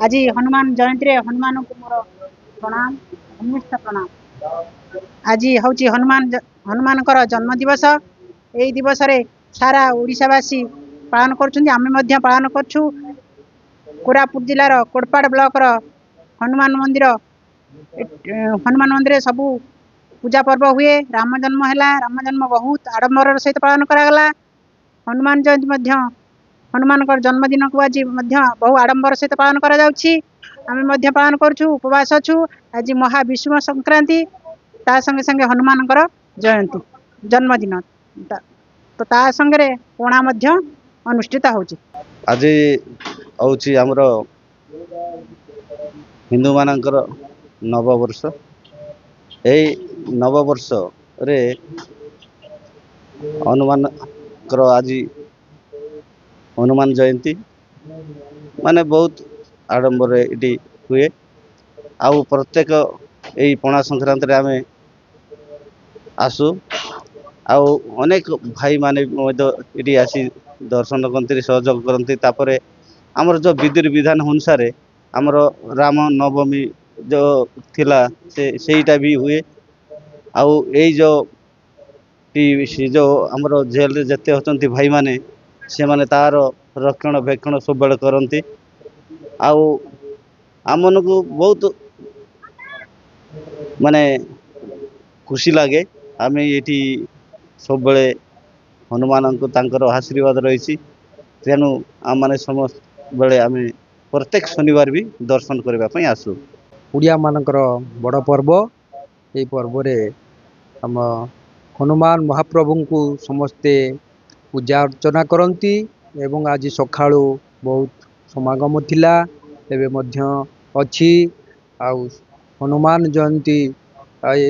आज हनुमान जयंती रे हनुमान को मोर प्रणाम अनिष्ट प्रणाम। आज हूँ हनुमान जन्म दिवस। यही दिवस रे सारा ओडिशावासी पालन कर पालन करछु। कोरापुट जिलार कोटपाड़ ब्लॉक रो हनुमान मंदिर सबू पूजा पर्व हुए। राम जन्म है, राम जन्म बहुत आडंबर सहित पालन करागला। हनुमान जयंती हनुमान जन्मदिन को आज बहु आडंबर सहित पालन करा जाउछि। आमे पालन करछु, उपवास अछु। आज महाविष्णु संक्रांति ता संगे संगे हनुमान जयंती जन्मदिन तो ता संगे पणा अनुष्ठित होछि। आज हूँ आमर हिंदू मानकर नववर्ष। यही नववर्ष रे हनुमान आज हनुमान जयंती माने बहुत आडंबर ये हुए। आउ प्रत्येक यही पणा संक्रांति रे आमे आसु। आउ अनेक भाई माने ये आसी दर्शन करते सहयोग करते। तापर आमर जो विधि विधान अनुसार आमर राम नवमी जो थिला सेटा भी हुए। आउ यही जो आमर जेल रे जते होचंती भाई माने से माने तार रक्षण भेक्षण सब बेले करती। आउ आमन को बहुत माने खुशी लगे। आम ये सब बेले हनुमान को तांकर आशीर्वाद रही। तेणु आम मैंने समस्त बेले आम प्रत्येक शनिवार भी दर्शन करने आसू। उड़िया मानकर बड़ पर्व। ये पर्व रे आम हनुमान महाप्रभु को समस्ते पूजा अर्चना करती। एवं आज सकाळु बहुत समागम थिला एबे मध्य अछि। आउ हनुमान जयंती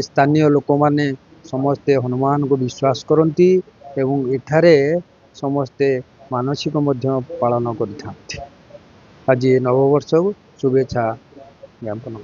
स्थानीय लोक माने समस्ते हनुमान को विश्वास करती एवं एठारे समस्ते मानसिक मध्य पालन करथांती। आज नववर्ष शुभेच्छा ज्ञापन।